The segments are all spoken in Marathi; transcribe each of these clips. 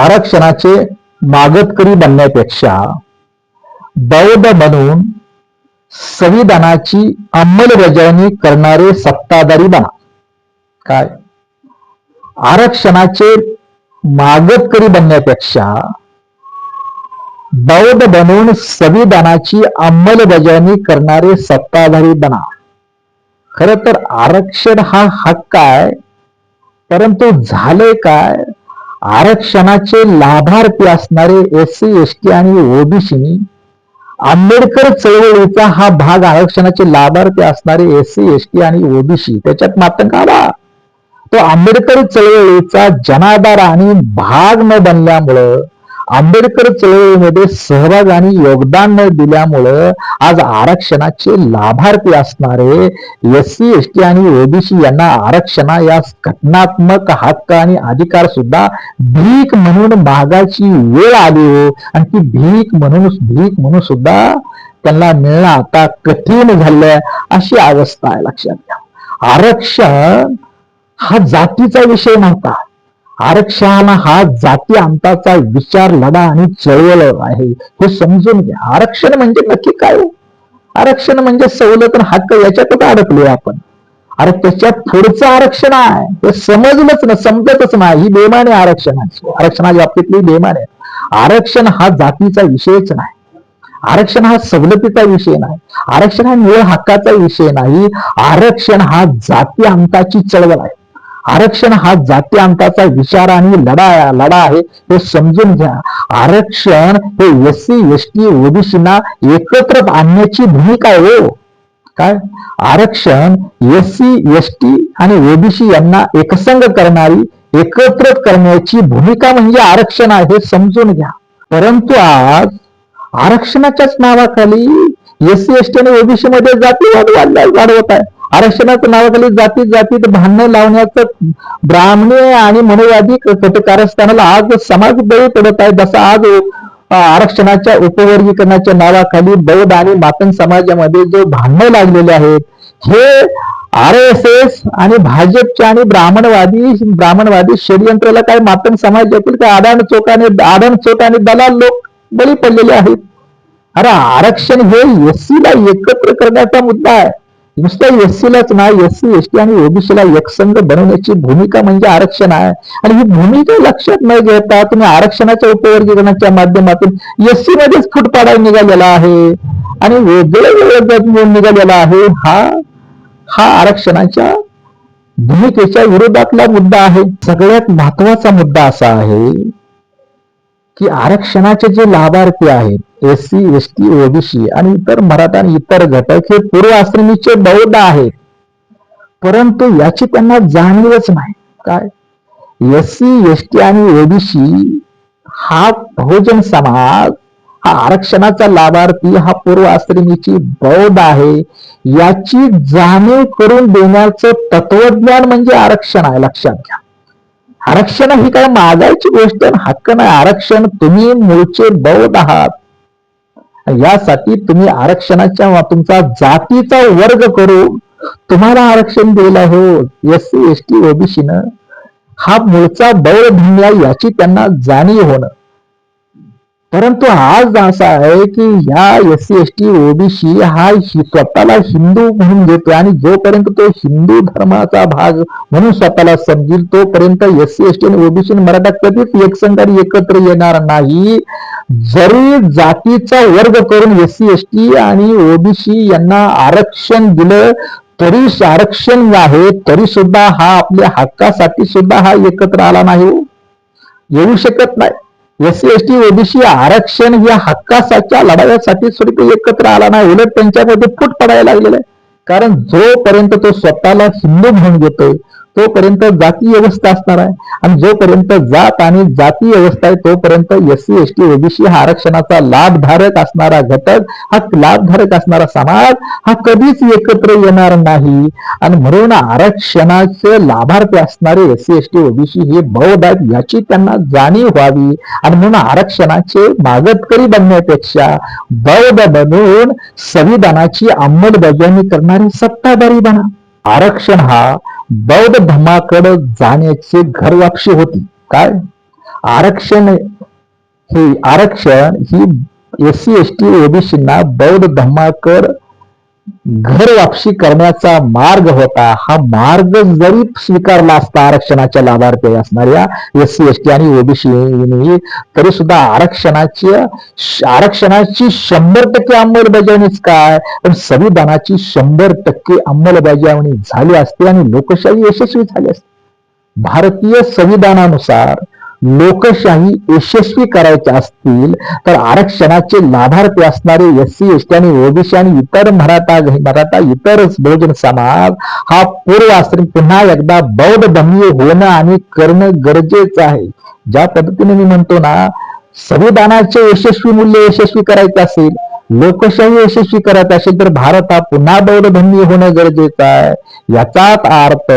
आरक्षणाचे मागतकरी बनण्यापेक्षा बौद्ध बनून संविधानाची अंमलबजावणी करणारे सत्ताधारी बना. काय? आरक्षणाचे मागतकरी बनण्यापेक्षा बौद्ध बनून संविधानाची अंमलबजावणी करणारे सत्ताधारी बना. खर तर आरक्षण हा हक्क आहे, परंतु झाले काय? आरक्षणाचे लाभार्थी असणारे एससी, एसटी आणि ओबीसी, आंबेडकर चळवळीचा हा भाग आरक्षणाचे लाभार्थी असणारे एससी, एसटी आणि ओबीसी, त्याच्यात मात्र काढा. तो आंबेडकर चळवळीचा जनाधार आणि भाग न बनल्यामुळं, आंबेडकर चळवळीमध्ये सहभाग आणि योगदान न दिल्यामुळं आज आरक्षणाचे लाभार्थी असणारे एससी, एसटी आणि ओबीसी यांना आरक्षणा या घटनात्मक हक्क आणि अधिकार सुद्धा भीक म्हणून मागायची वेळ आली हो. आणि ती भीक म्हणून सुद्धा त्यांना मिळणं आता कठीण झालंय, अशी अवस्था आहे. लक्षात घ्या, आरक्षण हा जातीचा विषय नव्हता. आरक्षणाला हा जाती अंताचा विचार, लढा आणि चळवळ आहे, हे समजून घ्या. आरक्षण म्हणजे नक्की काय? आरक्षण म्हणजे सवलत आणि हक्क, याच्यातच अडकलोय आपण. अरे त्याच्यात पुढचं आरक्षण आहे, ते समजलंच ना, समजतच नाही. ही बेमान आहे आरक्षणाच्या बाबतीतली बेमान आहे. आरक्षण हा जातीचा विषयच नाही. आरक्षण हा सवलतीचा विषय नाही. आरक्षण हा निळ हक्काचा विषय नाही. आरक्षण हा जाती अंताची चळवळ आहे. आरक्षण हा जाती अंताचा विचार आणि लढा आहे, हे समजून घ्या. आरक्षण हे एससी, एसटी, ओबीसीना एकत्र आणण्याची भूमिका आहे हो. काय? आरक्षण एससी, एसटी आणि ओबीसी यांना एकसंग करणारी, एकत्रित करण्याची भूमिका म्हणजे आरक्षण आहे, हे समजून घ्या. परंतु आज आरक्षणाच्याच नावाखाली एससी, एसटी आणि ओबीसी मध्ये जातीवाद वाढवत आहे. आरक्षणाच्या नावाखाली जातीत भांडणं लावण्याचं ब्राह्मणे आणि मनोवादी कारस्थानाला आज समाज बळी पडत आहे. जसं आज आरक्षणाच्या उपवर्गीकरणाच्या नावाखाली बौद्ध आणि मातंग समाजामध्ये जो भांडणं लागलेले आहेत, हे RSS आणि भाजपच्या आणि ब्राह्मणवादी षडयंत्राला काय मातंग समाजातील काय आडाणचोट आणि दलाल लोक बळी पडलेले आहेत. अरे आरक्षण हे एससीला एकत्र करण्याचा मुद्दा आहे. नुसतं एससीलाच नाही, एससी, एसटी आणि ओबीसीला एकसंघ बनवण्याची भूमिका म्हणजे आरक्षण आहे. आणि ही भूमिका लक्षात न घेता तुम्ही आरक्षणाच्या उपवर्गीकरणाच्या माध्यमातून एससी मध्येच फूट पाडायला निघालेला आहे आणि वेगळं निघालेला आहे. हा आरक्षणाच्या भूमिकेच्या विरोधातला मुद्दा आहे. सगळ्यात महत्वाचा मुद्दा असा आहे की आरक्षणाचे जे लाभार्थी आहेत, एससी, एसटी, ओबीसी आणि इतर मराठा आणि इतर घटक, हे पूर्व आश्रमीचे बौद्ध आहेत, परंतु याची त्यांना जाणीवच नाही. काय? एससी, एसटी आणि ओबीसी हा बहुजन समाज, हा आरक्षणाचा लाभार्थी, हा पूर्व आश्रमीची बौद्ध आहे, याची जाणीव करून देण्याचं तत्वज्ञान म्हणजे आरक्षण आहे. लक्षात घ्या, आरक्षण ही काय मागायची गोष्ट हक्क नाही. आरक्षण, तुम्ही मूळचे बौद्ध आहात, यासाठी तुम्ही आरक्षणाच्या तुमचा जातीचा वर्ग करून तुम्हाला आरक्षण दिलं हो. एससी, एसटी, ओबीसी न हा मूळचा बौद्ध धर्म, याची त्यांना जाणीव होणं. परंतु आज असं आहे की या एससी, एसटी, ओबीसी हा स्वतःला हिंदू म्हणून घेतोय आणि जोपर्यंत तो हिंदू धर्माचा भाग म्हणून स्वतःला समजेल, तोपर्यंत एससी, एसटी आणि ओबीसी मराठा कधीच एकसंघाने एकत्र येणार नाही. जरी जातीचा वर्ग करून एससी, एसटी आणि ओबीसी यांना आरक्षण दिलं तरी आरक्षण आहे, तरी सुद्धा हा आपल्या हक्कासाठी सुद्धा हा एकत्र आला नाही, येऊ शकत नाही. एससी, एसटी, ओबीसी आरक्षण या हक्काच्या लढाव्यासाठी सुद्धा एकत्र आला नाही, उलट त्यांच्यामध्ये फूट पडायला लागलेला आहे. कारण जोपर्यंत तो स्वतःला हिंदू म्हणून घेतोय तोपर्यंत जाती व्यवस्था असणार आहे, आणि जोपर्यंत जात आणि जाती व्यवस्था आहे तोपर्यंत एससी, एसटी, ओबीसी हा आरक्षणाचा लाभधारक असणारा घटक, हा लाभधारक असणारा समाज हा कधीच एकत्र येणार नाही. आणि म्हणून आरक्षणाचे लाभार्थी असणारे एससी, एसटी, ओबीसी हे बौद्ध आहेत, याची त्यांना जाणीव व्हावी. आणि म्हणून आरक्षणाचे मागतकरी बनण्यापेक्षा बौद्ध बनून संविधानाची अंमलबजावणी करणारे सत्ताधारी बना. आरक्षण हा बौद्ध धर्माकडे जाण्याची घरवापशी होती. काय? आरक्षण आरक्षण ही एससी एसटी ओबीसींना बौद्ध धर्माकर घर वापसी करण्याचा मार्ग होता. हा मार्ग जरी स्वीकारला असता आरक्षणाच्या लाभार्थी असणाऱ्या एससी एसटी आणि ओबीसी तरी सुद्धा आरक्षणाची 100% अंमलबजावणीच काय, पण संविधानाची 100% अंमलबजावणी झाली असते आणि लोकशाही यशस्वी झाली असते. भारतीय संविधानानुसार लोकशाही यशस्वी करायच्या असतील तर आरक्षणाचे लाभार्थी असणारे एससी एसटी आणि ओबीसी आणि इतर मराठा इतर बहुजन समाज हा पूर्व पुन्हा एकदा बौद्ध धर्मीय होणं आणि करणं गरजेचं आहे. ज्या पद्धतीने मी म्हणतो ना, संविधानाचे यशस्वी मूल्य यशस्वी करायचे असेल, लोकशाही यशस्वी करायची असेल तर भारत हा पुन्हा बौद्ध धर्मीय होणं गरजेचं आहे. याचाच अर्थ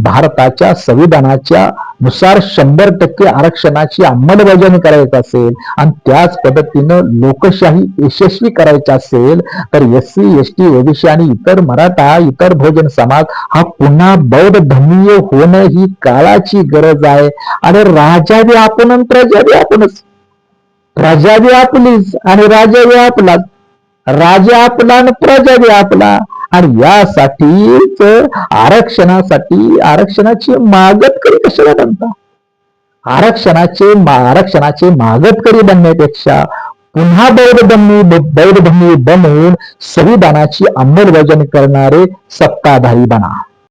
भारताच्या संविधानाच्या नुसार 100% आरक्षणाची अंमलबजावणी करायची असेल आणि त्याच पद्धतीनं लोकशाही यशस्वी करायची असेल तर एससी एसटी ओबीसी आणि इतर मराठा इतर बहुजन समाज हा पुन्हा बौद्ध धर्मीय होणं ही काळाची गरज आहे. आणि राजा बी आपण आणि प्रजा बी आपणच. प्रजा बी आपलीच आणि राजा बी आपलाच. राजा आपला आणि प्रजा बी आपला. आणि यासाठीच आरक्षणाची मागतकरी कशाला बनता. आरक्षणाचे मागतकरी बनण्यापेक्षा पुन्हा बौद्ध धर्मी बनवून संविधानाची अंमलबजावणी करणारे सत्ताधारी बना.